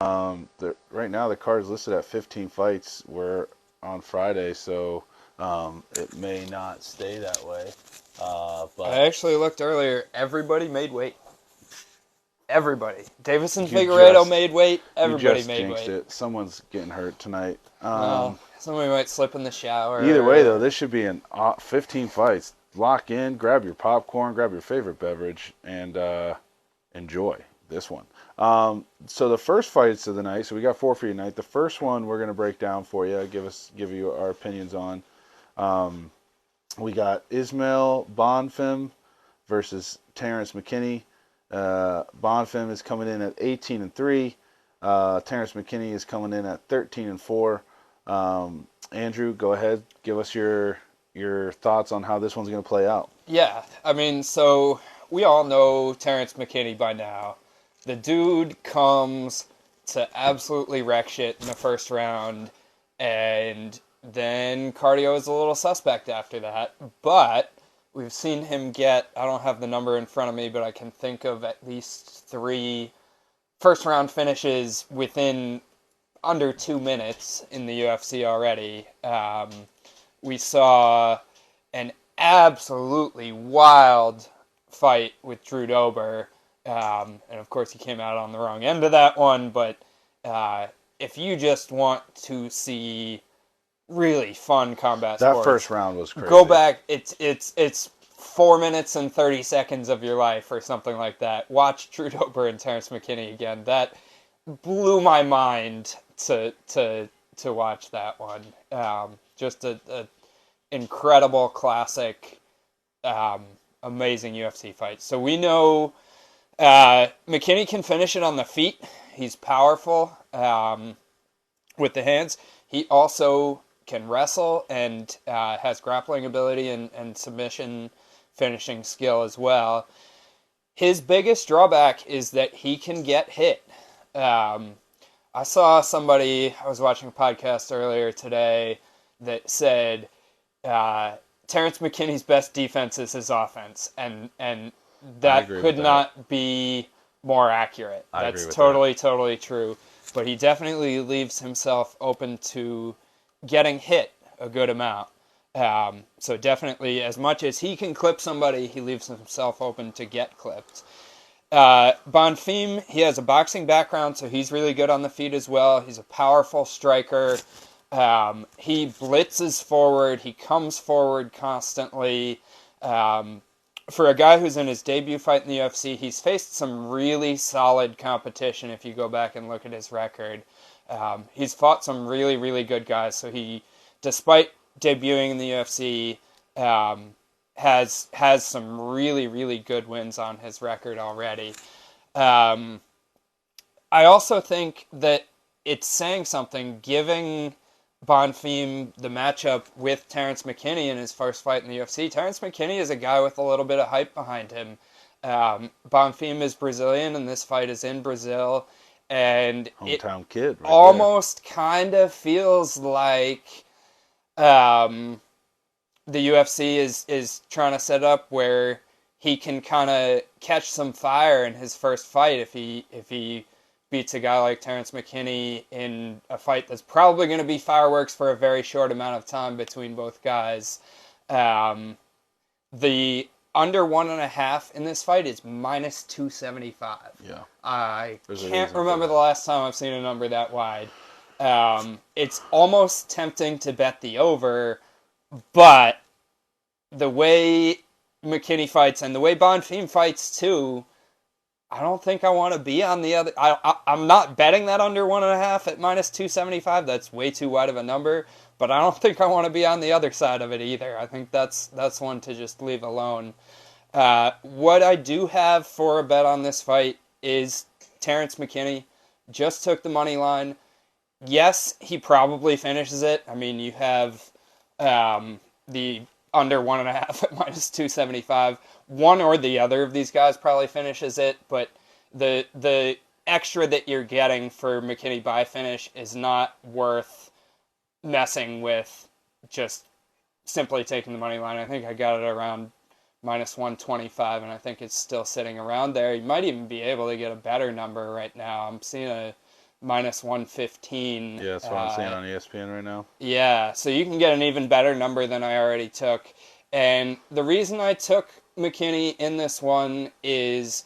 Right now the card is listed at 15 fights. We're on Friday, so it may not stay that way. I But actually looked earlier. Everybody made weight. Everybody. Davis and you Figueredo just made weight. you Everybody just made jinxed weight. it. Someone's getting hurt tonight. Well, somebody might slip in the Either way, though, shower. this should be an 15 fights. Lock in, grab your popcorn, grab your favorite beverage, and enjoy this one. So the first fights of the night. So we got four for you tonight. The first one we're gonna break down for you. Give you our opinions on. Um, we got Ismail Bonfim versus Terrence McKinney. Bonfim is coming in at 18-3. Terrence McKinney is coming in at 13-4. Andrew, go ahead. Give us your thoughts on how this one's going to play out. Yeah, I mean, so we all know Terrence McKinney by now. The dude comes to absolutely wreck shit in the first round, and then cardio is a little suspect after that. But we've seen him get, I don't have the number in front of me, but I can think of at least 3 first round finishes within under 2 minutes in the UFC already. We saw an absolutely wild fight with Drew Dober. And of course, he came out on the wrong end of that one. But if you just want to see really fun combat That sports, first round was go crazy. back. It's 4 minutes and 30 seconds of your life or something like that. Watch Drew Dober and Terrence McKinney again. That blew my mind to watch that one. Just a incredible classic, amazing UFC fight. So we know McKinney can finish it on the feet. He's powerful with the hands. He also can wrestle and has grappling ability and submission finishing skill as well. His biggest drawback is that he can get hit. I saw somebody, I was watching a podcast earlier today that said Terrence McKinney's best defense is his offense, and I that agree with could that. not be more accurate. I agree That's with that. totally true. But he definitely leaves himself open to getting hit a good amount. So definitely, as much as he can clip somebody, he leaves himself open to get clipped. Bonfim, he has a boxing background, so he's really good on the feet as well. He's a powerful striker. He blitzes forward. He comes forward constantly. For a guy who's in his debut fight in the UFC, he's faced some really solid competition if you go back and look at his record. He's fought some really good guys, so he, despite debuting in the UFC, has some really good wins on his record already. I also think that it's saying something, giving Bonfim the matchup with Terrence McKinney in his first fight in the UFC. Terrence McKinney is a guy with a little bit of hype behind him. Bonfim is Brazilian, and this fight is in Brazil. And it Hometown kid right there. almost kind of feels like um, the UFC is trying to set up where he can kind of catch some fire in his first fight if he beats a guy like Terrence McKinney in a fight that's probably going to be fireworks for a very short amount of time between both guys. The under 1.5 in this fight is minus 275. Yeah. I There's a can't reason for remember that. the last time I've seen a number that wide. It's almost tempting to bet the over, but the way McKinney fights and the way Bonfim fights too, I don't think I want to be on the other. I'm not betting that under 1.5 at minus 275. That's way too wide of a number. But I don't think I want to be on the other side of it either. I think that's one to just leave alone. What I do have for a bet on this fight is Terrence McKinney. Just took the money line. Yes, he probably finishes it. I mean, you have the under 1.5 at minus 275. One or the other of these guys probably finishes it, but the extra that you're getting for McKinney by finish is not worth messing with just simply taking the money line. I think I got it around minus 125, and I think it's still sitting around there. You might even be able to get a better number right now. I'm seeing minus 115. Yeah, that's what I'm seeing on ESPN right now. Yeah, so you can get an even better number than I already took. And the reason I took McKinney in this one is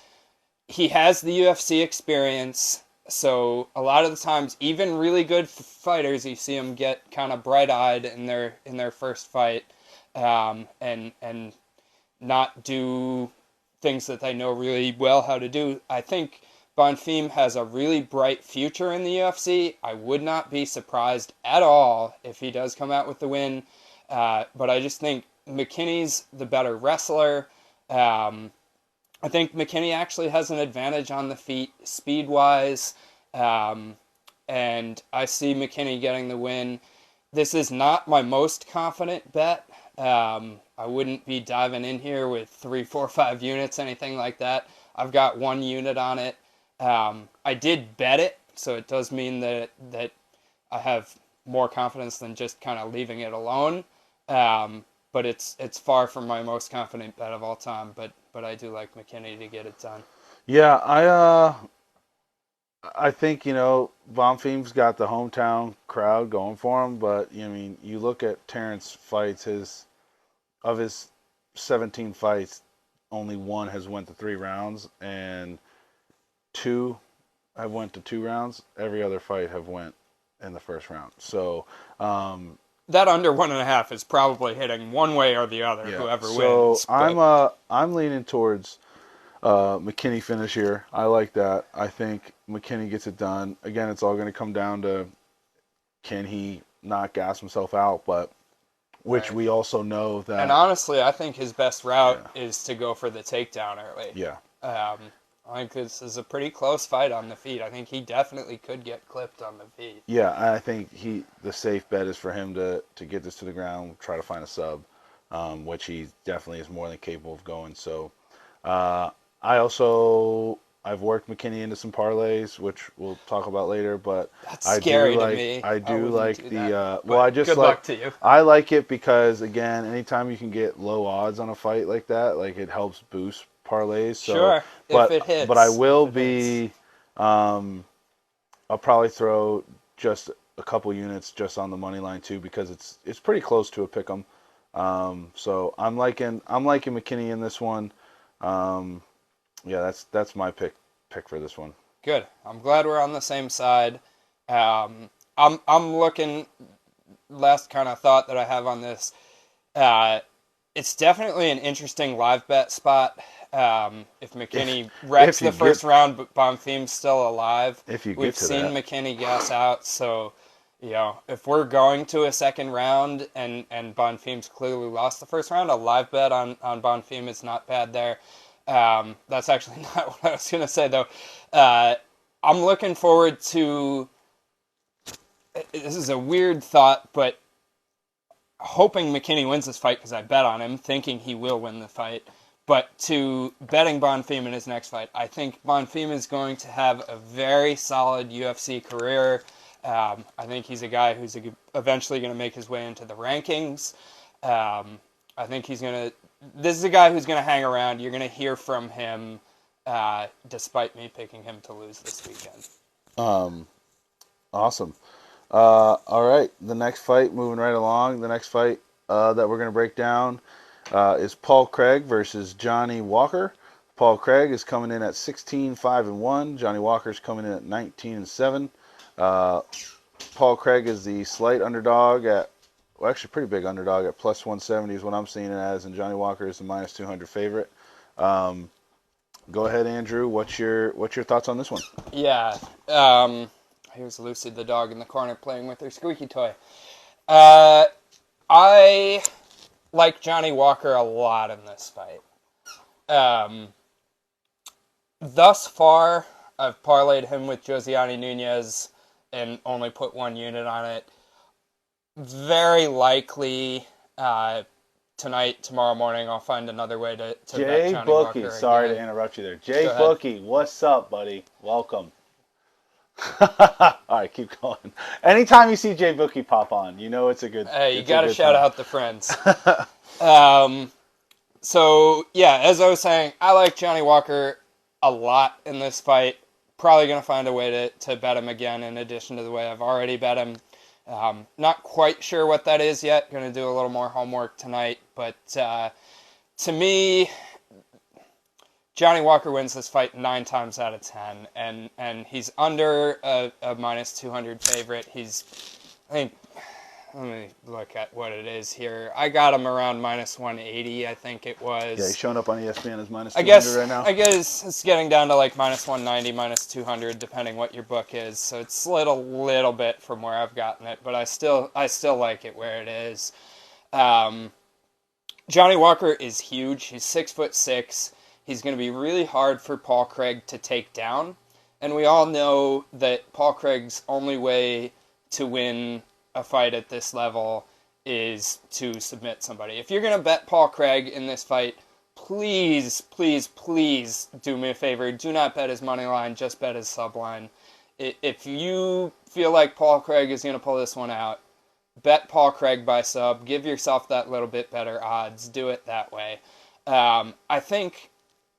he has the UFC experience. So a lot of the times, even really good fighters, you see them get kind of bright-eyed in their first fight, and not do things that they know really well how to do. I think Bonfim has a really bright future in the UFC. I would not be surprised at all if he does come out with the win. But I just think McKinney's the better wrestler. I think McKinney actually has an advantage on the feet speed-wise. And I see McKinney getting the win. This is not my most confident bet. I wouldn't be diving in here with 3, 4, 5 units, anything like that. I've got 1 unit on it. I did bet it, so it does mean that I have more confidence than just kind of leaving it alone. But it's far from my most confident bet of all time. But I do like McKinney to get it done. Yeah, I think, Bonfim's got the hometown crowd going for him, but you look at Terrence fights, of his 17 fights, only 1 has went to 3 rounds, and 2 have went to 2 rounds. Every other fight have went in the first round. So that under 1.5 is probably hitting one way or the other, yeah. whoever So wins. But I'm leaning towards McKinney finish here. I like that. I think McKinney gets it done. Again, it's all going to come down to, can he not gas himself out, but which right. we also know that. And honestly, I think his best route is to go for the takedown early. Yeah. I think this is a pretty close fight on the feet. I think he definitely could get clipped on the feet. Yeah, I think the safe bet is for him to get this to the ground, try to find a sub, which he definitely is more than capable of going. So I've worked McKinney into some parlays, which we'll talk about later. But That's I scary do to like me. I do like do the that. well. I just good like luck to you. I like it because, again, anytime you can get low odds on a fight like that, like, it helps boost parlays. So, Sure, but if it hits. but I will if it hits. be. I'll probably throw just a couple units just on the money line too, because it's pretty close to a pick 'em. So I'm liking McKinney in this one. Yeah, that's my pick for this one. Good. I'm glad we're on the same side. I'm looking. Last kind of thought that I have on this. It's definitely an interesting live bet spot. If McKinney wrecks the first round, but Bonfim's still alive. If you get We've to seen that. McKinney gas out, so if we're going to a second round and Bonfim's clearly lost the first round, a live bet on Bonfim is not bad there. That's actually not what I was going to say, though. I'm looking forward to. This is a weird thought, but hoping McKinney wins this fight because I bet on him, thinking he will win the fight. But to betting Bonfim in his next fight, I think Bonfim is going to have a very solid UFC career. I think he's a guy who's eventually going to make his way into the rankings. I think he's going to. This is a guy who's going to hang around. You're going to hear from him, despite me picking him to lose this weekend. Awesome. All right, the next fight, moving right along. The next fight that we're going to break down is Paul Craig versus Johnny Walker. Paul Craig is coming in at 16-5-1. Johnny Walker's coming in at 19-7. Paul Craig is the slight underdog actually pretty big underdog at plus 170 is what I'm seeing it as, and Johnny Walker is the minus 200 favorite. Go ahead, Andrew. What's your thoughts on this one? Yeah. Here's Lucy the dog in the corner playing with her squeaky toy. I like Johnny Walker a lot in this fight. Thus far, I've parlayed him with Josiane Nunez and only put 1 unit on it. Very likely tonight, tomorrow morning, I'll find another way to bet Johnny Bookie, Walker sorry again. to interrupt you there. Jay Bookie, what's up, buddy? Welcome. All right, keep going. Anytime you see Jay Bookie pop on, it's a good. Hey, you got to shout out the friends. So yeah, as I was saying, I like Johnny Walker a lot in this fight. probably going to find a way to bet him again in addition to the way I've already bet him. Not quite sure what that is yet. Going to do a little more homework tonight. But to me, Johnny Walker wins this fight 9 times out of 10. And he's under a minus 200 favorite. I think, let me look at what it is here. I got him around minus 180, I think it was. Yeah, he's showing up on ESPN as minus 200 right now. I guess it's getting down to like minus 190, minus 200, depending what your book is. So it's slid a little bit from where I've gotten it, but I still like it where it is. Johnny Walker is huge. He's 6'6". He's going to be really hard for Paul Craig to take down. And we all know that Paul Craig's only way to win a fight at this level is to submit somebody. If you're going to bet Paul Craig in this fight, please, please, please do me a favor. Do not bet his money line, just bet his sub line. If you feel like Paul Craig is going to pull this one out, bet Paul Craig by sub. Give yourself that little bit better odds. Do it that way. I think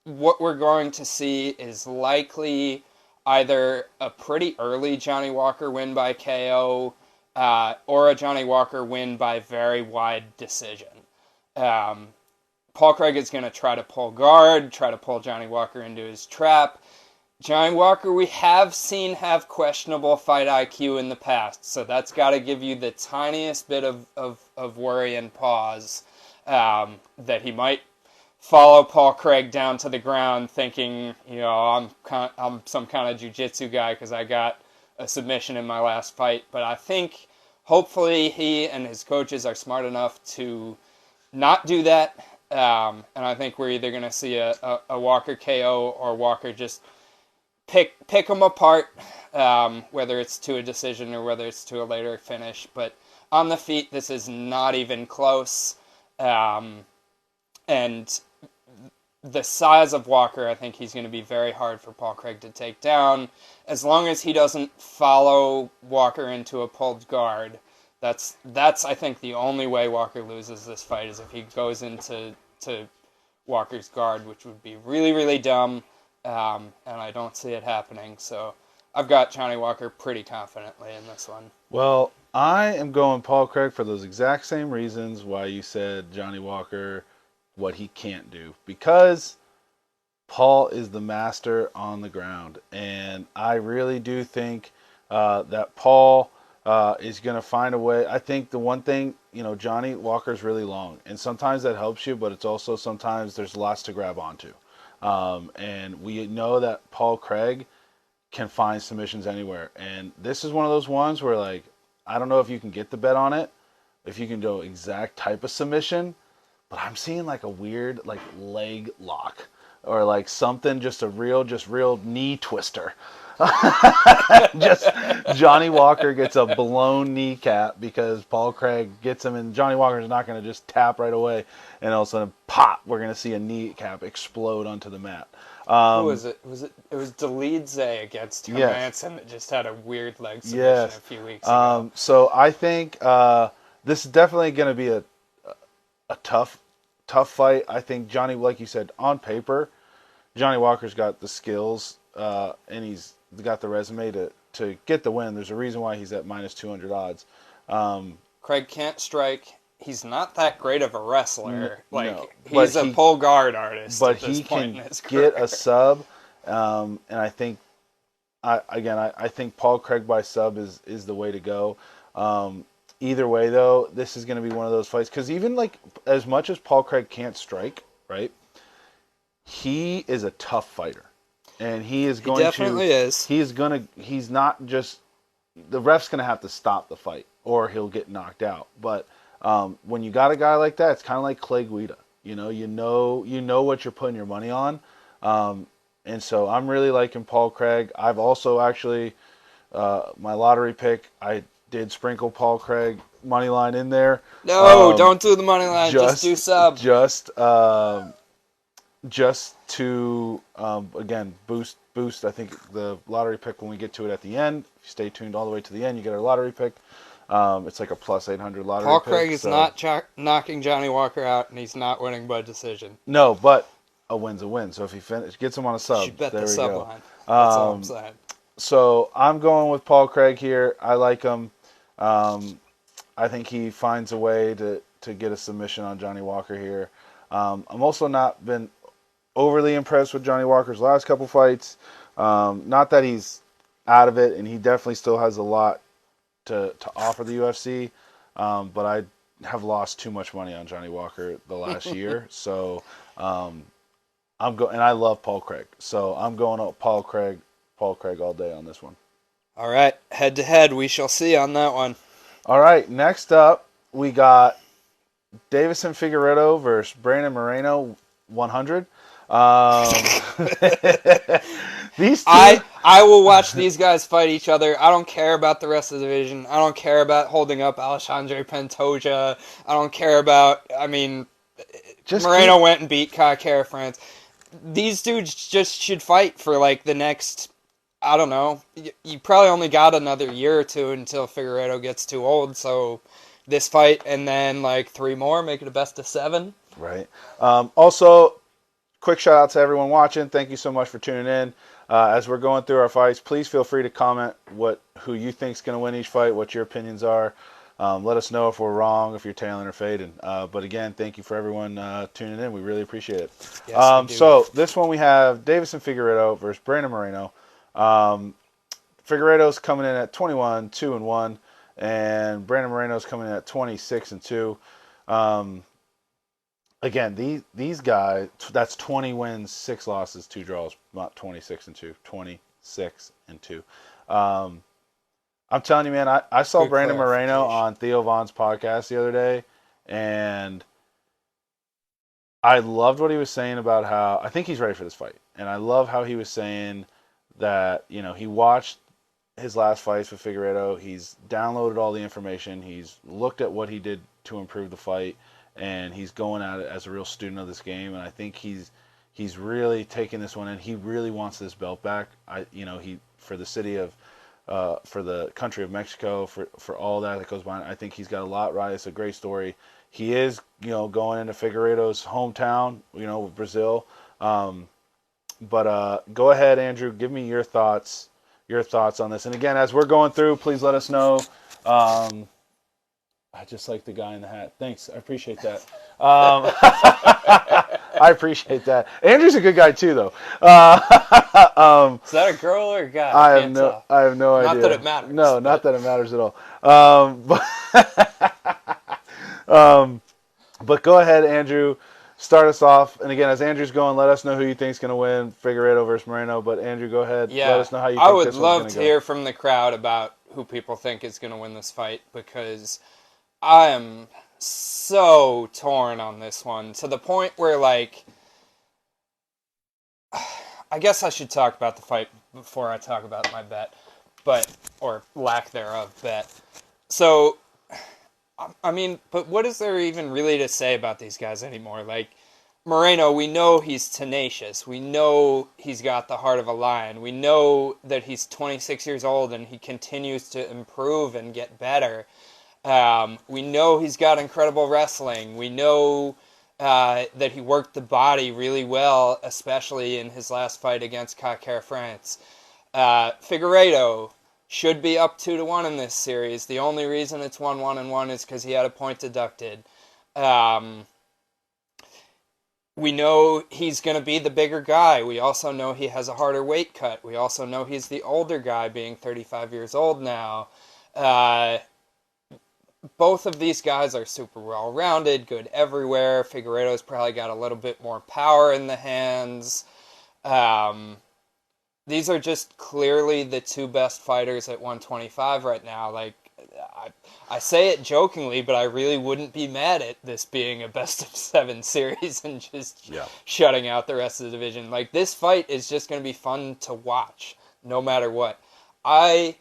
what we're going to see is likely either a pretty early Johnny Walker win by KO, or a Johnny Walker win by very wide decision. Paul Craig is going to try to pull guard, try to pull Johnny Walker into his trap. Johnny Walker, we have seen have questionable fight IQ in the past, so that's got to give you the tiniest bit of worry and pause that he might follow Paul Craig down to the ground thinking, I'm some kind of jiu-jitsu guy because I got a submission in my last fight. But I think hopefully he and his coaches are smart enough to not do that. And I think we're either going to see a Walker KO or Walker just pick them apart, whether it's to a decision or whether it's to a later finish. But on the feet, this is not even close. And the size of Walker, I think he's going to be very hard for Paul Craig to take down. As long as he doesn't follow Walker into a pulled guard, that's I think the only way Walker loses this fight is if he goes into Walker's guard, which would be really, really dumb, and I don't see it happening. So I've got Johnny Walker pretty confidently in this one. Well, I am going Paul Craig for those exact same reasons why you said Johnny Walker, what he can't do, because Paul is the master on the ground, and I really do think that Paul is going to find a way. I think the one thing, Johnny Walker's really long, and sometimes that helps you, but it's also sometimes there's lots to grab onto, and we know that Paul Craig can find submissions anywhere, and this is one of those ones where, like, I don't know if you can get the bet on it, if you can do exact type of submission. But I'm seeing like a weird like leg lock or like something, just real knee twister. Just Johnny Walker gets a blown kneecap because Paul Craig gets him, and Johnny Walker's not going to just tap right away and all of a sudden pop, we're going to see a kneecap explode onto the mat. Who was it? It was Delidze against Hermanson that just had a weird leg submission a few weeks ago. So I think this is definitely going to be a tough fight. I think Johnny, like you said, on paper, Johnny Walker's got the skills and he's got the resume to get the win. There's a reason why he's at minus 200 odds. Craig can't strike. He's not that great of a wrestler. He's a he, pull guard artist. But at this he point can in his career. get a sub, and I think, I think Paul Craig by sub is the way to go. Either way, though, this is going to be one of those fights, because even like as much as Paul Craig can't strike, right? He is a tough fighter, and he is going to. He definitely is. He's not just. The ref's going to have to stop the fight, or he'll get knocked out. But when you got a guy like that, it's kind of like Clay Guida. You know what you're putting your money on, and so I'm really liking Paul Craig. I've also actually my lottery pick. I did sprinkle Paul Craig money line in there. No, don't do the money line. Just do sub. Just to again boost. I think the lottery pick when we get to it at the end. If you stay tuned all the way to the end, you get our lottery pick. It's like a plus 800 lottery Paul pick. Craig is not knocking Johnny Walker out, and he's not winning by decision. No, but a win's a win. So if he gets him on a sub, You should bet there the we sub go. line. That's all I'm saying. So I'm going with Paul Craig here. I like him. I think he finds a way to get a submission on Johnny Walker here. I'm also not been overly impressed with Johnny Walker's last couple fights. Not that he's out of it, and he definitely still has a lot to offer the UFC. But I have lost too much money on Johnny Walker the last year. So and I love Paul Craig. So I'm going up Paul Craig all day on this one. All right, head to head, we shall see on that one. All right, next up we got Davison Figueiredo versus Brandon Moreno 100. These two, I will watch these guys fight each other. I don't care about the rest of the division. I don't care about holding up Alexandre Pantoja. I don't care about. I mean, Moreno went and beat Kara France. These dudes just should fight for like the next. I don't know. You probably only got another year or two until Figueiredo gets too old. So this fight and then like 3 more, make it a best of 7. Right. Also, quick shout out to everyone watching. Thank you so much for tuning in. As we're going through our fights, please feel free to comment who you think is going to win each fight, what your opinions are. Let us know if we're wrong, if you're tailing or fading. But again, thank you for everyone tuning in. We really appreciate it. Yes, we do. So this one we have Davison Figueiredo versus Brandon Moreno. Figueiredo's coming in at 21-2-1, and Brandon Moreno's coming in at 26-2. Again, these guys, that's 20 wins, 6 losses, 2 draws, not 26-2, 26-2. I'm telling you, man, I saw Good Brandon Moreno on Theo Von's podcast the other day, and I loved what he was saying about how I think he's ready for this fight. And I love how he was saying that, he watched his last fights with Figueiredo. He's downloaded all the information. He's looked at what he did to improve the fight, and he's going at it as a real student of this game. And I think he's really taking this one in. He really wants this belt back. He for the city of for the country of Mexico, for all that goes behind. I think he's got a lot right. It's a great story. He is, going into Figueiredo's hometown, with Brazil. But go ahead, Andrew. Give me your thoughts on this. And again, as we're going through, please let us know. I just like the guy in the hat. Thanks. I appreciate that. I appreciate that. Andrew's a good guy too, though. Is that a girl or a guy? I have no idea. Not that it matters. No, not that it matters at all. But go ahead, Andrew. Start us off. And again, as Andrew's going, let us know who you think's going to win, Figueiredo versus Moreno. But Andrew, go ahead. Yeah, let us know how you think this one's going to go. I would love to hear from the crowd about who people think is going to win this fight, because I am so torn on this one, to the point where, like, I guess I should talk about the fight before I talk about my bet, or lack thereof bet. So, I mean, but what is there even really to say about these guys anymore? Like, Moreno, we know he's tenacious. We know he's got the heart of a lion. We know that he's 26 years old and he continues to improve and get better. We know he's got incredible wrestling. We know that he worked the body really well, especially in his last fight against Kara France. Figueiredo should be up 2-1 in this series. The only reason it's 1-1 is because he had a point deducted. We know he's going to be the bigger guy. We also know he has a harder weight cut. We also know he's the older guy, being 35 years old now. Both of these guys are super well-rounded, good everywhere. Figueiredo's probably got a little bit more power in the hands. These are just clearly the 2 best fighters at 125 right now. Like, I say it jokingly, but I really wouldn't be mad at this being a best-of-7 series and just shutting out the rest of the division. Like, this fight is just going to be fun to watch, no matter what. I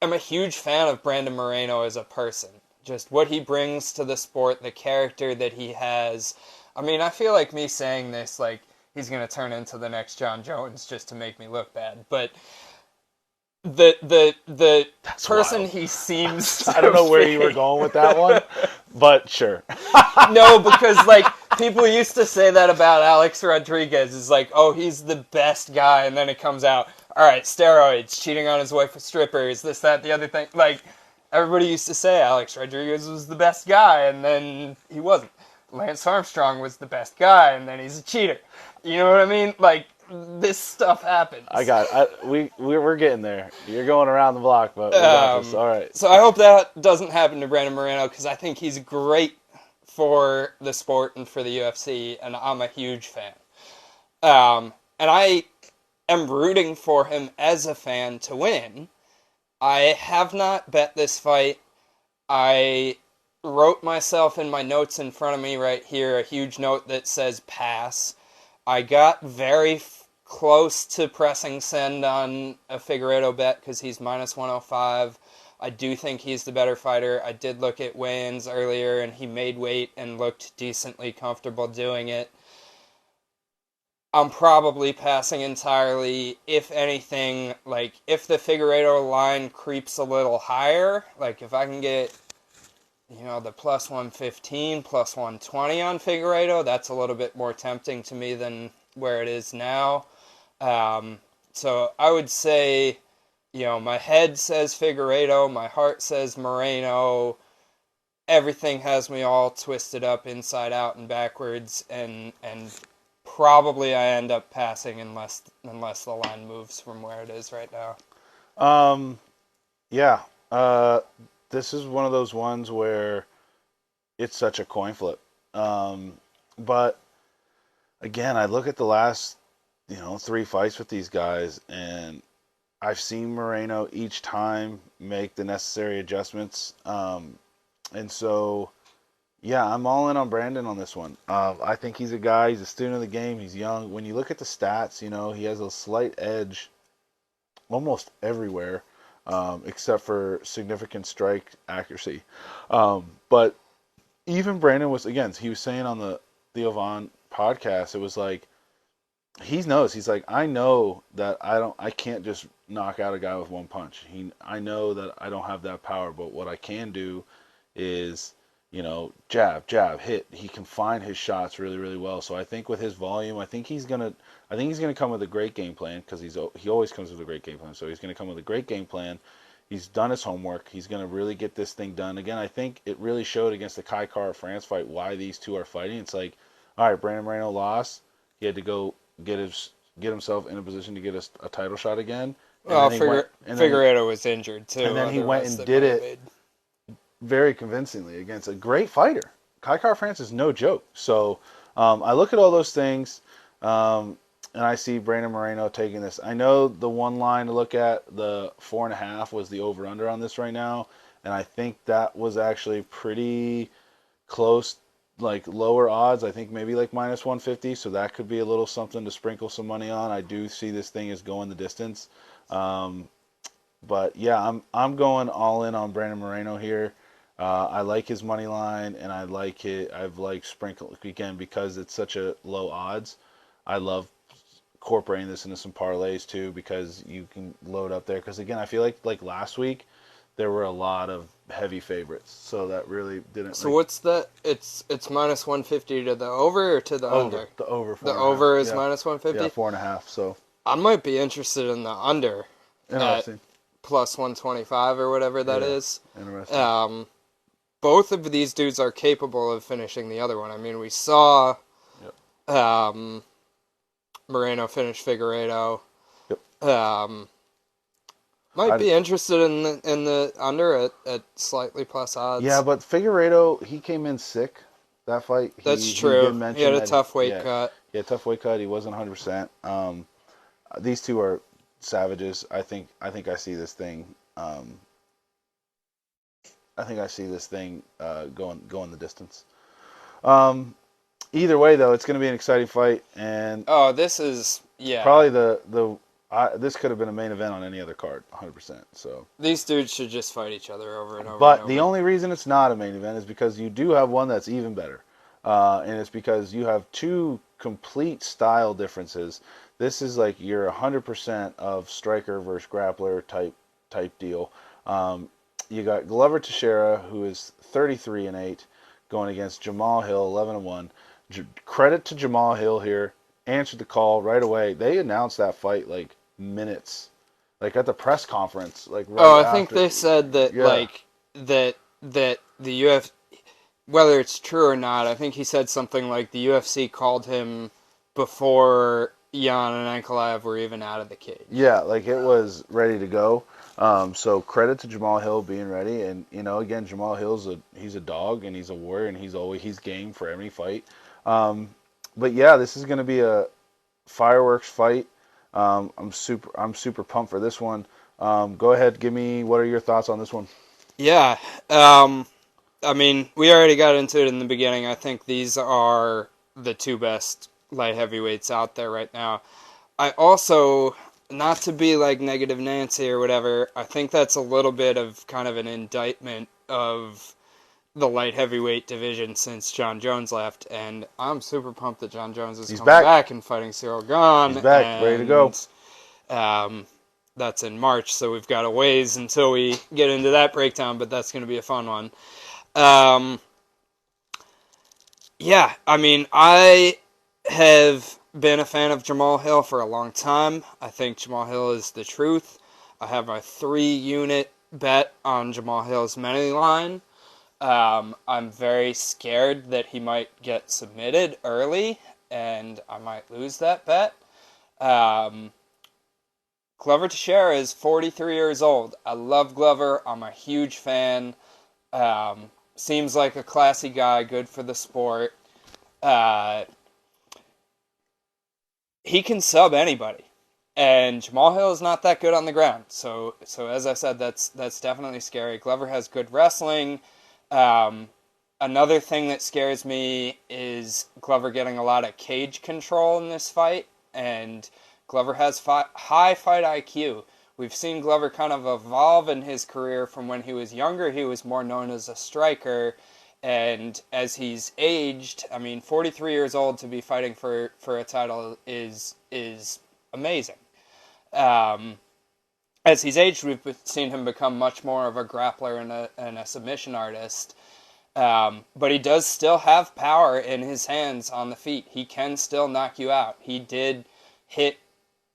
am a huge fan of Brandon Moreno as a person. Just what he brings to the sport, the character that he has. I mean, I feel like me saying this, like, he's going to turn into the next John Jones just to make me look bad. But the That's person wild. he seems I don't know where you were going with that one, but sure. No, because, like, people used to say that about Alex Rodriguez. Is like, oh, he's the best guy, and then it comes out, all right, steroids, cheating on his wife with strippers, this, that, the other thing. Like, everybody used to say Alex Rodriguez was the best guy, and then he wasn't. Lance Armstrong was the best guy, and then he's a cheater. You know what I mean? Like, this stuff happens. We're getting there. You're going around the block, but we got this. All right. So I hope that doesn't happen to Brandon Moreno, because I think he's great for the sport and for the UFC, and I'm a huge fan. And I am rooting for him as a fan to win. I have not bet this fight. I wrote myself in my notes in front of me right here a huge note that says pass. I got very close to pressing send on a Figueiredo bet because he's minus 105. I do think he's the better fighter. I did look at weigh-ins earlier, and he made weight and looked decently comfortable doing it. I'm probably passing entirely. If anything, like, if the Figueiredo line creeps a little higher, like, if I can get, the plus 115, plus 120 on Figueiredo, that's a little bit more tempting to me than where it is now. So I would say, my head says Figueiredo, my heart says Moreno. Everything has me all twisted up inside out and backwards, and probably I end up passing unless the line moves from where it is right now. Yeah. This is one of those ones where it's such a coin flip. But again, I look at the last, 3 fights with these guys, and I've seen Moreno each time make the necessary adjustments. And so, yeah, I'm all in on Brandon on this one. I think he's a guy, he's a student of the game, he's young. When you look at the stats, he has a slight edge almost everywhere, except for significant strike accuracy. But even Brandon was, again, he was saying on the Theo Von podcast, it was like, he knows, he's like, I know that I can't just knock out a guy with one punch. I know that I don't have that power, but what I can do is, jab, hit. He can find his shots really, really well. So I think with his volume, I think he's gonna come with a great game plan, because he always comes with a great game plan. So he's gonna come with a great game plan. He's done his homework. He's gonna really get this thing done. Again, I think it really showed against the Kai Kara France fight why these two are fighting. It's like, all right, Brandon Moreno lost. He had to go get himself in a position to get a title shot again. Well, Figueiredo was injured too. And then he went and did it very convincingly against a great fighter. Kai Kara France is no joke. So I look at all those things, and I see Brandon Moreno taking this. I know the one line to look at, the 4.5, was the over-under on this right now, and I think that was actually pretty close, like lower odds. I think maybe like minus 150, so that could be a little something to sprinkle some money on. I do see this thing as going the distance. But yeah, I'm going all in on Brandon Moreno here. I like his money line, and I like it. I've liked sprinkle again because it's such a low odds. I love incorporating this into some parlays too, because you can load up there. Because again, I feel like last week there were a lot of heavy favorites, so that really didn't. So what's that? It's minus 150 to the over or to the under? The over. The over is minus 150. Yeah, 4.5. So I might be interested in the under. Interesting. At plus 125 or whatever that is. Interesting. Both of these dudes are capable of finishing the other one. I mean, we saw Moreno finish Figueiredo. Yep. Might be interested in the under at slightly plus odds. Yeah, but Figueiredo, he came in sick that fight. That's true. He had a tough weight cut. He had a tough weight cut. He wasn't 100%. These two are savages. I think I see this thing. Going the distance. Either way, though, it's going to be an exciting fight, and this is probably this could have been a main event on any other card, 100%. So these dudes should just fight each other over and over. But the only reason it's not a main event is because you do have one that's even better, and it's because you have two complete style differences. This is like your 100% of striker versus grappler type deal. You got Glover Teixeira, who is 33-8, going against Jamal Hill, 11-1. Credit to Jamal Hill here. Answered the call right away. They announced that fight like minutes, like at the press conference, like right Oh, I think after. they said that Yeah, that the UFC, whether it's true or not, I think he said something like the UFC called him before Jan and Ankalaev were even out of the cage. yeah, like it was ready to go. So credit to Jamal Hill being ready, and again, Jamal Hill's he's a dog and he's a warrior and he's game for any fight. Um, but yeah, this is going to be a fireworks fight. I'm super pumped for this one. Go ahead, give me what are your thoughts on this one? Yeah. I mean, we already got into it in the beginning. I think these are the two best light heavyweights out there right now. I also, not to be like negative Nancy or whatever, I think that's a little bit of kind of an indictment of the light heavyweight division since John Jones left, and I'm super pumped that John Jones is He's coming back. back and fighting Cyril Gahn, He's back, ready to go. and um, that's in March, so we've got a ways until we get into that breakdown, but that's going to be a fun one. Um, yeah, I mean, I have been a fan of Jamal Hill for a long time. I think Jamal Hill is the truth. I have a 3-unit bet on Jamal Hill's money line. I'm very scared that he might get submitted early, and I might lose that bet. Um, Glover Teixeira is 43 years old. I love Glover. I'm a huge fan. Seems like a classy guy, good for the sport. Uh, he can sub anybody, and Jamal Hill is not that good on the ground. So as I said, that's definitely scary. Glover has good wrestling. Um, Another thing that scares me is Glover getting a lot of cage control in this fight, and Glover has high fight IQ. We've seen Glover kind of evolve in his career from when he was younger. He was more known as a striker, and as he's aged, I mean, 43 years old to be fighting for a title is amazing. Um, as he's aged, we've seen him become much more of a grappler and a submission artist. But he does still have power in his hands on the feet. He can still knock you out. He did hit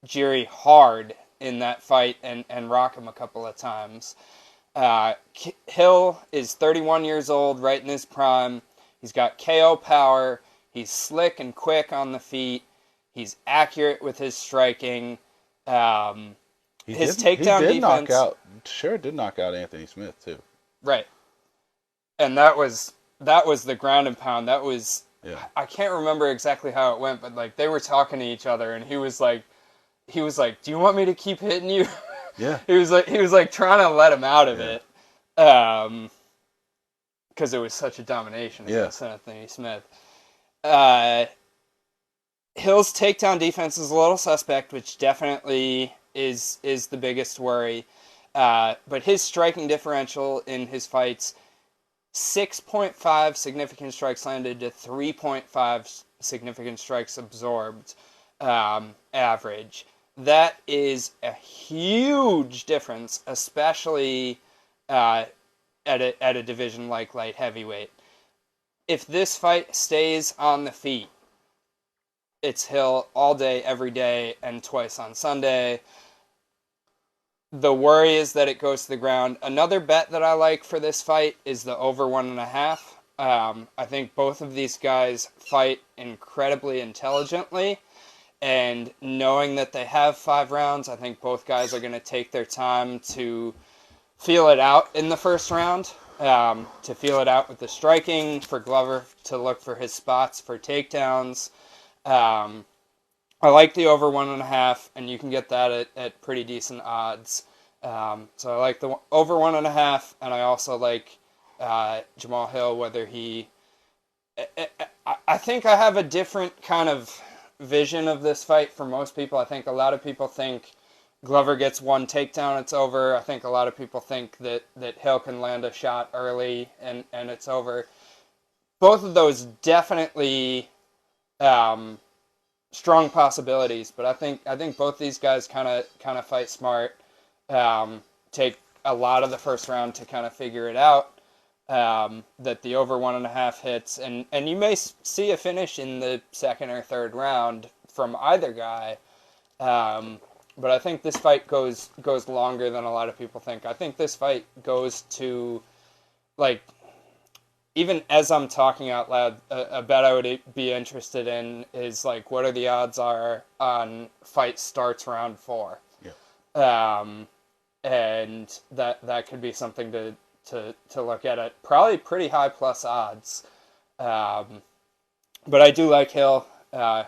Jiri hard in that fight and rock him a couple of times. Hill is 31 years old, right in his prime. He's got KO power. He's slick and quick on the feet. He's accurate with his striking. His takedown He did knock defense, out. Sure, did knock out Anthony Smith too. right? And that was the ground and pound. That was, Yeah, I can't remember exactly how it went, but like they were talking to each other, and he was like, "Do you want me to keep hitting you?" yeah. He was like trying to let him out of it, because it was such a domination Yeah. against Anthony Smith. Uh, Hill's takedown defense is a little suspect, which definitely is the biggest worry. But his striking differential in his fights, 6.5 significant strikes landed to 3.5 significant strikes absorbed, average. That is a huge difference, especially at a division like light heavyweight. If this fight stays on the feet, it's Hill all day, every day, and twice on Sunday. The worry is that it goes to the ground. Another bet that I like for this fight is the over 1.5. I think both of these guys fight incredibly intelligently, and knowing that they have 5 rounds, I think both guys are going to take their time to feel it out in the first round, to feel it out with the striking, for Glover to look for his spots for takedowns. I like the over 1.5, and you can get that at pretty decent odds. So I like the over 1.5, and I also like Jamal Hill, whether he... I think I have a different kind of vision of this fight for most people. I think a lot of people think Glover gets one takedown, it's over. I think a lot of people think that Hill can land a shot early and it's over. Both of those definitely strong possibilities, but I think both these guys kind of fight smart. Take a lot of the first round to kind of figure it out. that the over 1.5 hits, and you may see a finish in the second or third round from either guy. Um, but I think this fight goes longer than a lot of people think. I think this fight goes to, like, even as I'm talking out loud, a bet I would be interested in is, like, what are the odds are on fight starts round 4. Yeah. Um, and that could be something to look at probably pretty high plus odds. Um, but I do like Hill,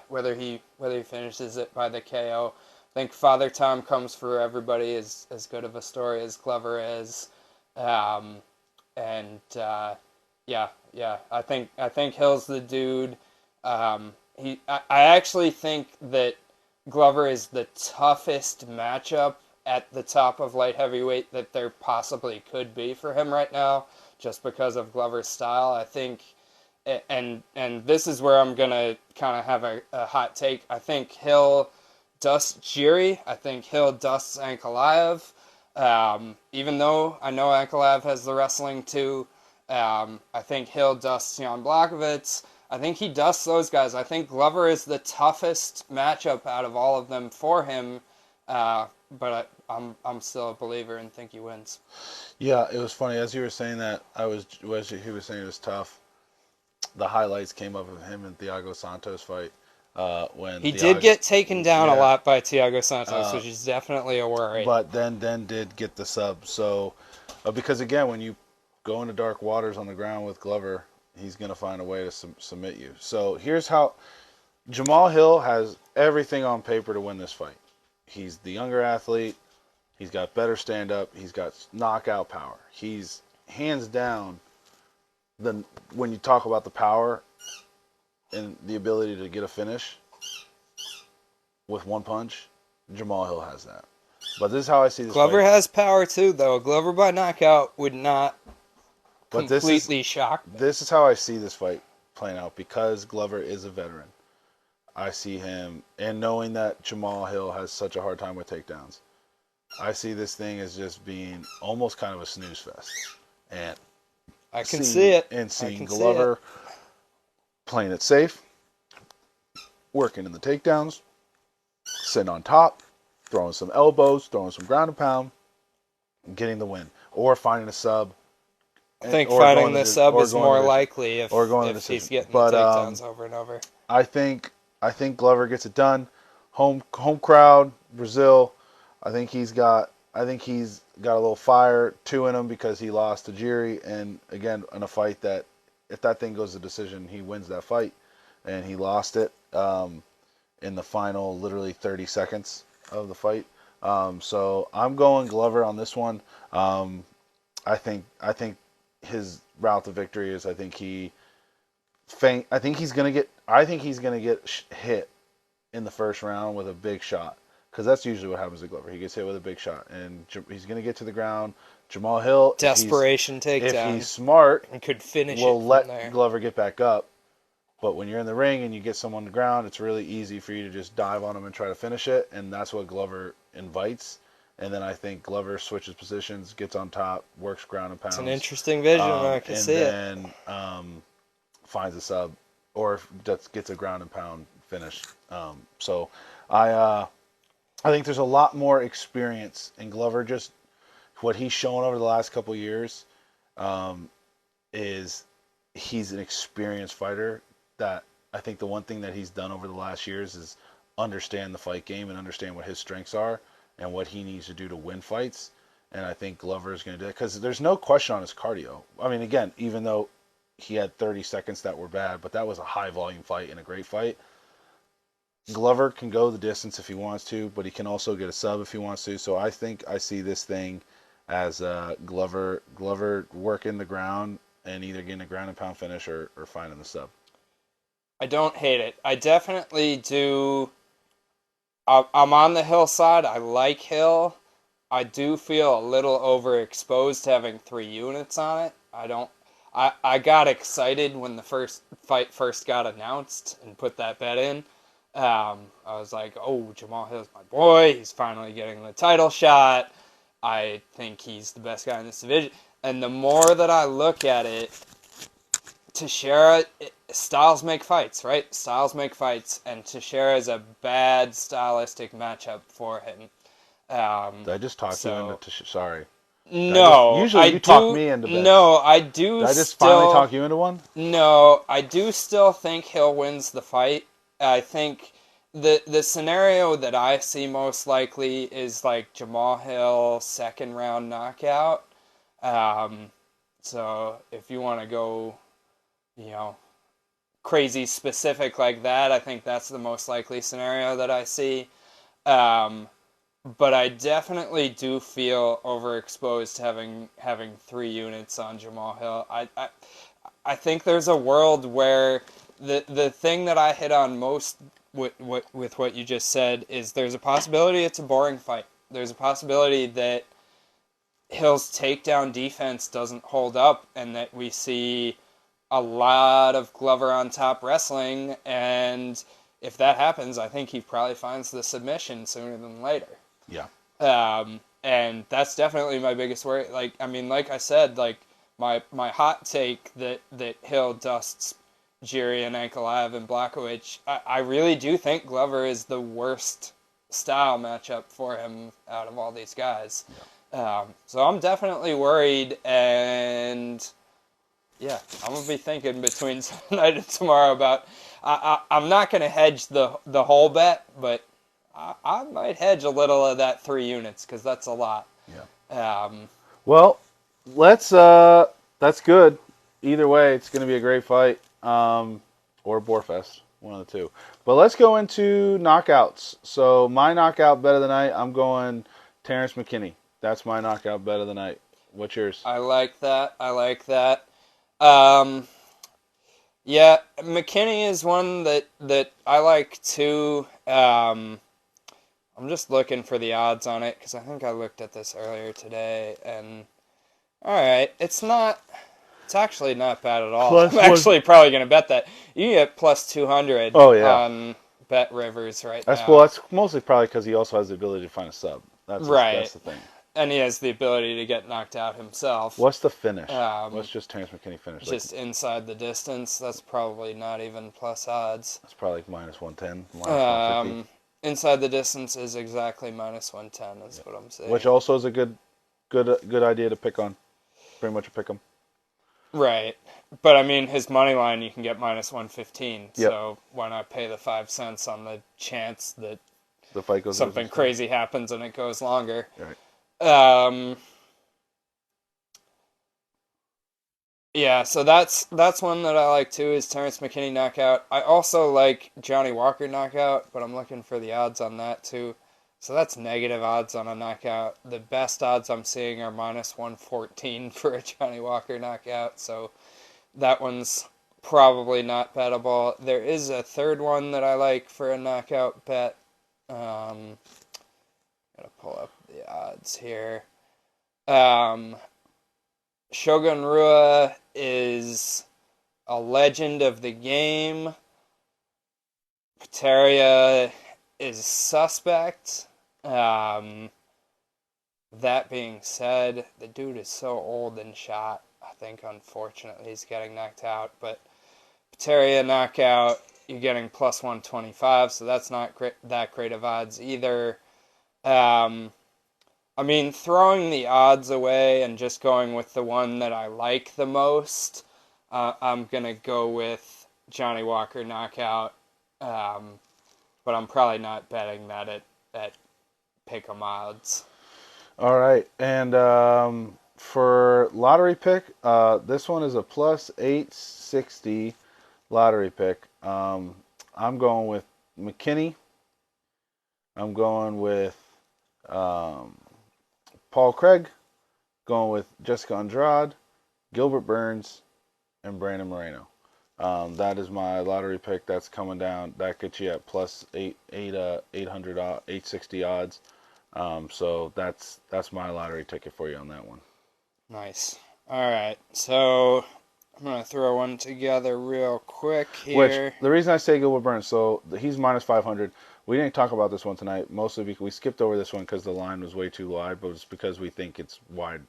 whether he finishes it by the KO. I think Father Time comes for everybody as good of a story as Glover is, um, and I think Hill's the dude. I actually think that Glover is the toughest matchup at the top of light heavyweight that there possibly could be for him right now, just because of Glover's style. I think, and this is where I'm gonna kind of have a hot take. I think Hill dusts Jiri. I think Hill dusts Ankalaev. Even though I know Ankalaev has the wrestling too, I think Hill dusts Jan Blachowicz. I think he dusts those guys. I think Glover is the toughest matchup out of all of them for him. But I'm still a believer and think he wins. Yeah, it was funny as you were saying that. He was saying it was tough. The highlights came up of him and Thiago Santos fight. When He Thiago, did get taken down a yeah, lot by Thiago Santos, which is definitely a worry. but then did get the sub. So because again, when you go into dark waters on the ground with Glover, he's gonna find a way to submit you. So here's how Jamal Hill has everything on paper to win this fight. He's the younger athlete. He's got better stand up. He's got knockout power. He's hands down when you talk about the power and the ability to get a finish with one punch, Jamal Hill has that. But this is how I see this Glover fight. has power too, though. Glover by knockout would not But completely shock me. this is how I see this fight playing out because Glover is a veteran. I see him, and knowing that Jamal Hill has such a hard time with takedowns, I see this thing as just being almost kind of a snooze fest. And I can see it. And seeing Glover playing it safe, working in the takedowns, sitting on top, throwing some elbows, throwing some ground and pound, getting the win, or finding a sub. I think finding the sub is more likely if he's getting the takedowns over and over. I think Glover gets it done. Home crowd, Brazil. I think he's got a little fire too in him because he lost to Jiri, and again in a fight that if that thing goes to decision, he wins that fight, and he lost it in the final literally 30 seconds of the fight. So I'm going Glover on this one. I think his route to victory is I think he's gonna get hit in the first round with a big shot. Because that's usually what happens to Glover. He gets hit with a big shot, and he's going to get to the ground. Jamal Hill, desperation takedown. If he's smart, and could finish will it let there. Glover get back up. But when you're in the ring and you get someone on the ground, it's really easy for you to just dive on him and try to finish it, and that's what Glover invites. And then I think Glover switches positions, gets on top, works ground and pounds. It's an interesting vision. I can see it. And then finds a sub or just gets a ground and pound finish. So I think there's a lot more experience in Glover. Just what he's shown over the last couple of years is he's an experienced fighter. That I think the one thing that he's done over the last years is understand the fight game and understand what his strengths are and what he needs to do to win fights. And I think Glover is going to do that because there's no question on his cardio. I mean, again, even though he had 30 seconds that were bad, but that was a high volume fight and a great fight. Glover can go the distance if he wants to, but he can also get a sub if he wants to. So I think I see this thing as Glover working the ground and either getting a ground and pound finish or finding the sub. I don't hate it. I definitely do. I'm on the Hill side. I like Hill. I do feel a little overexposed having 3 units on it. I got excited when the first fight first got announced and put that bet in. I was like, oh, Jamal Hill's my boy. He's finally getting the title shot. I think he's the best guy in this division. And the more that I look at it, Teixeira, styles make fights, right? Styles make fights, and Teixeira is a bad stylistic matchup for him. Did I just talk you into? So Sorry. no, Usually you talk me into bets. no, I do Did I just finally still talk you into one? no, I do still think Hill wins the fight. I think the scenario that I see most likely is like Jamal Hill second round knockout. Um, so if you want to go, you know, crazy specific like that, I think that's the most likely scenario that I see. Um, but I definitely do feel overexposed having 3 units on Jamal Hill. I think there's a world where the thing that I hit on most with what you just said is there's a possibility it's a boring fight. There's a possibility that Hill's takedown defense doesn't hold up and that we see a lot of Glover on top wrestling, and if that happens, I think he probably finds the submission sooner than later. Yeah. And that's definitely my biggest worry. Like, I mean, like I said, like my hot take that Hill dusts Jiri and Ankalaev and Blachowicz, I really do think Glover is the worst style matchup for him out of all these guys. So I'm definitely worried, and yeah, I'm gonna be thinking between tonight and tomorrow about. I'm not gonna hedge the whole bet, but I might hedge a little of that 3 units because that's a lot. Yeah. Um, Well, let's. That's good. Either way, it's going to be a great fight. Or Boarfest, one of the two. But let's go into knockouts. So my knockout bet of the night, I'm going Terrence McKinney. That's my knockout bet of the night. What's yours? I like that. I like that. Um, yeah, McKinney is one that I like too. I'm just looking for the odds on it because I think I looked at this earlier today, and all right, it's actually not bad at all. Plus I'm one. actually probably going to bet that. You can get plus 200 Oh yeah. on Bet Rivers right That's now. well. That's mostly probably because he also has the ability to find a sub. That's Right. the thing. And he has the ability to get knocked out himself. What's the finish? Um, What's just Terrence McKinney finish? just inside the distance. That's probably not even plus odds. That's probably like minus 110, minus 150. Inside the distance is exactly minus 110. Is what I'm saying. Which also is a good idea to pick on. Pretty much a pick 'em. Right. But I mean, his money line you can get minus 115. Yep. So why not pay the 5 cents on the chance that The fight goes something crazy happens and it goes longer? Right. Yeah, so that's one that I like too, is Terrence McKinney knockout. I also like Johnny Walker knockout, but I'm looking for the odds on that too. So that's negative odds on a knockout. The best odds I'm seeing are minus 114 for a Johnny Walker knockout, so that one's probably not bettable. There is a third one that I like for a knockout bet. Gotta pull up the odds here. Shogun Rua is a legend of the game. Pateria is suspect. That being said, the dude is so old and shot. I think, unfortunately, he's getting knocked out. But Pateria knockout, you're getting plus 125, so that's not that great of odds either. I mean, throwing the odds away and just going with the one that I like the most, I'm going to go with Johnny Walker knockout. But I'm probably not betting that at pick-em odds. All right. And for lottery pick, this one is a plus 860 lottery pick. I'm going with McKinney. I'm going with Paul Craig, going with Jessica Andrade, Gilbert Burns, and Brandon Moreno. That is my lottery pick. That's coming down. That gets you at plus 800, 860 odds. So that's my lottery ticket for you on that one. Nice. All right. So I'm going to throw one together real quick Which here. the reason I say Gilbert Burns, so he's minus 500. We didn't talk about this one tonight, mostly because we skipped over this one because the line was way too wide, but it's because we think it's wide.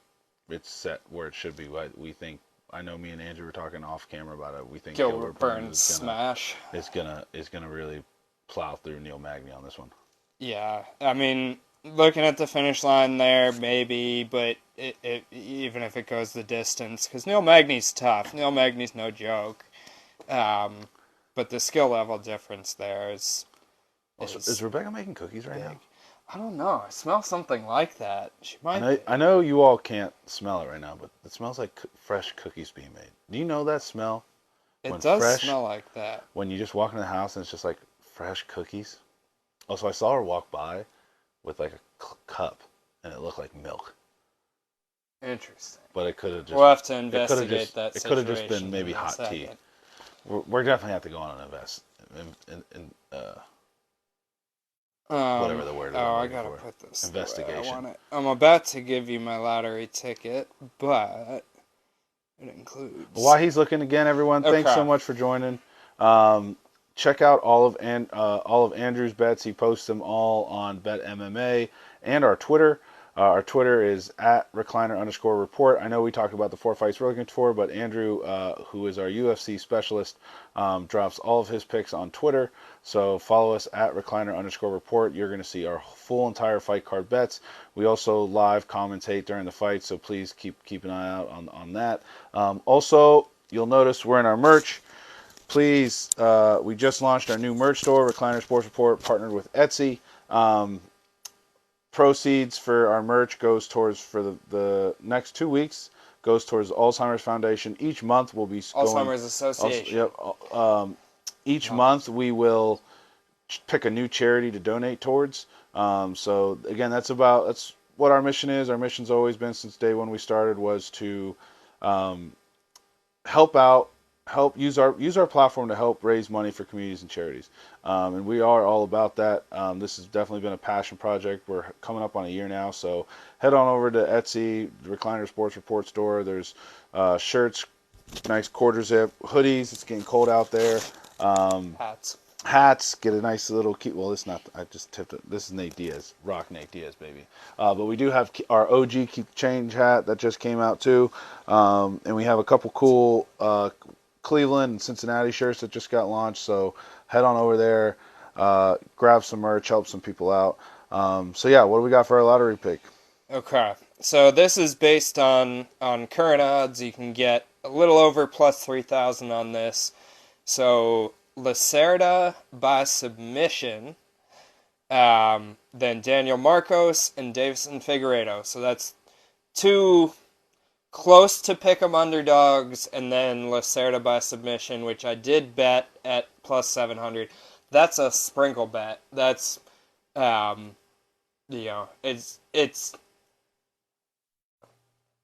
It's set where it should be. We think. I know me and Andrew were talking off camera about it. We think Gilbert Gilbert Burns Burns smash. is gonna really plow through Neil Magny on this one. Yeah, I mean, looking at the finish line there, maybe, but even if it goes the distance, because Neil Magny's tough. Neil Magny's no joke. Um, but the skill level difference there Also, is is Rebecca making cookies right big. now? I don't know. I smell something like that. She might be. I know you all can't smell it right now, but it smells like fresh cookies being made. Do you know that smell? It When does fresh, smell like that. when you just walk in the house and it's just like fresh cookies. Also, I saw her walk by with like a cup, and it looked like milk. Interesting. But it could have just We'll have to it could have investigate just that it could have just situation been maybe in a hot tea. second. We're definitely have to go on and invest in whatever the word is I'm I looking gotta for. put this the way I Investigation. want it. I'm about to give you my lottery ticket, but it includes. While he's looking again, everyone, thanks so Okay. much for joining. Check out all of Andrew's bets. He posts them all on Bet MMA and our Twitter. Our Twitter is at recliner_report. I know we talked about the 4 fights we're looking for, but Andrew, who is our UFC specialist, drops all of his picks on Twitter. So follow us at recliner_report. You're going to see our full entire fight card bets. We also live commentate during the fight, so please keep an eye out on that. Also, you'll notice we're in our merch. Please, we just launched our new merch store, Recliner Sports Report, partnered with Etsy. Proceeds for our merch goes towards, for the next 2 weeks, goes towards Alzheimer's Foundation. Each month we'll be going. Alzheimer's Association. Each month we will pick a new charity to donate towards. So again, that's what our mission is. Our mission's always been since day one we started was to help out, help use our platform to help raise money for communities and charities, and we are all about that. This has definitely been a passion project. We're coming up on a year now, so head on over to Etsy, the Recliner Sports Report store. There's shirts, nice quarter zip hoodies. It's getting cold out there. Hats. Hats, get a nice little key. Well, it's not. I just tipped it. This is Nate Diaz, Rock Nate Diaz, baby. But we do have our OG Keep Change hat that just came out too, and we have a couple cool Cleveland and Cincinnati shirts that just got launched. So head on over there, grab some merch, help some people out. So yeah, what do we got for our lottery pick? Okay. So this is based on current odds. You can get a little over plus 3,000 on this. So Lacerda by submission, then Daniel Marcos and Davison Figueiredo. So that's two close to pick 'em underdogs, and then Lacerda by submission, which I did bet at plus 700. That's a sprinkle bet. That's it's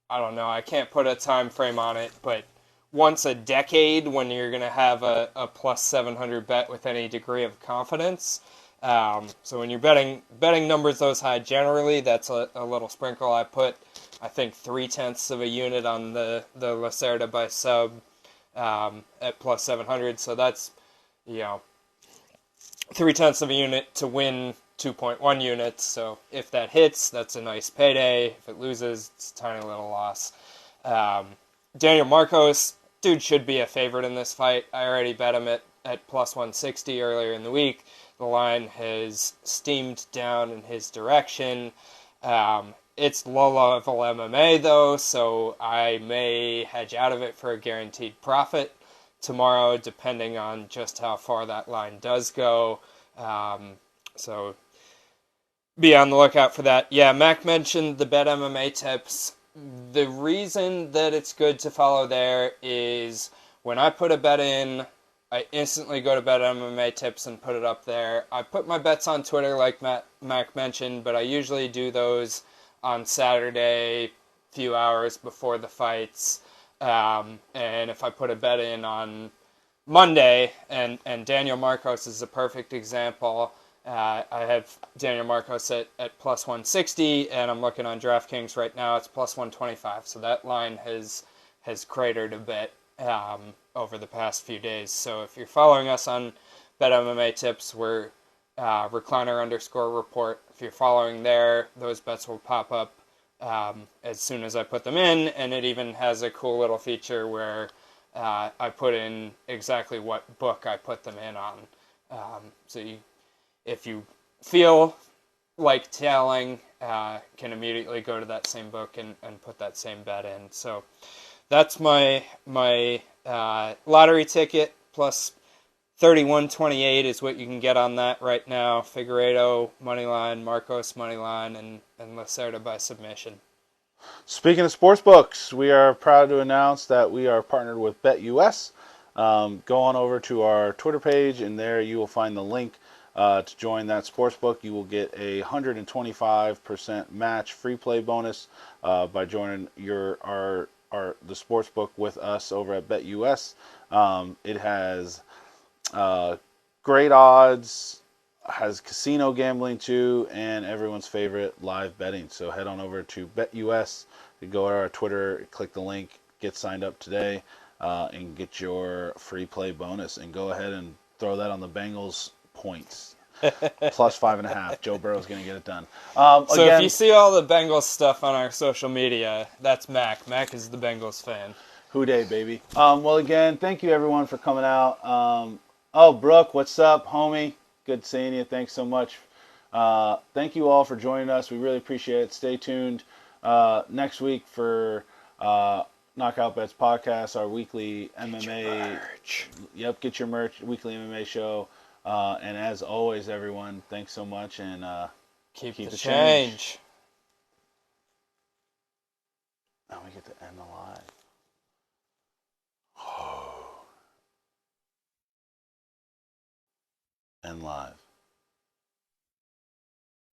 I don't know. I can't put a time frame on it, but once a decade when you're going to have a plus 700 bet with any degree of confidence. So when you're betting numbers those high, generally that's a little sprinkle. I put, I think, 0.3 of a unit on the Lacerda by sub at plus 700. So that's, 0.3 of a unit to win 2.1 units. So if that hits, that's a nice payday. If it loses, it's a tiny little loss. Daniel Marcos, dude should be a favorite in this fight. I already bet him at plus 160 earlier in the week. The line has steamed down in his direction. It's low-level MMA, though, so I may hedge out of it for a guaranteed profit tomorrow, depending on just how far that line does go. So be on the lookout for that. Yeah, Mac mentioned the Bet MMA tips. The reason that it's good to follow there is when I put a bet in, I instantly go to Bet MMA tips and put it up there. I put my bets on Twitter like Mac mentioned, but I usually do those on Saturday, few hours before the fights. And if I put a bet in on Monday, and Daniel Marcos is a perfect example. I have Daniel Marcos at plus 160, and I'm looking on DraftKings right now. It's plus 125, so that line has cratered a bit. over the past few days. So if you're following us on Bet MMA Tips, we're recliner_report. If you're following there, those bets will pop up as soon as I put them in, and it even has a cool little feature where I put in exactly what book I put them in on. So if you feel like tailing, can immediately go to that same book and put that same bet in. So that's my lottery ticket plus 31.28 is what you can get on that right now. Figueiredo moneyline, Marcos moneyline, and Lacerda by submission. Speaking of sports books, we are proud to announce that we are partnered with BetUS. Go on over to our Twitter page, and there you will find the link to join that sports book. You will get a 125% match free play bonus by joining the sports book with us over at BetUS. It has great odds, has casino gambling too, and everyone's favorite live betting. So head on over to BetUS, go to our Twitter, click the link, get signed up today, and get your free play bonus. And go ahead and throw that on the Bengals points. Plus 5.5. Joe Burrow's going to get it done. So if you see all the Bengals stuff on our social media, that's Mac. Mac is the Bengals fan. Hooday, baby. Well, again, thank you everyone for coming out. Brooke, what's up, homie? Good seeing you. Thanks so much. Thank you all for joining us. We really appreciate it. Stay tuned next week for Knockout Bets Podcast, our weekly MMA. Get your merch. Yep, get your merch. Weekly MMA show. And as always, everyone, thanks so much, and keep the change. Now we get to end the live. End live.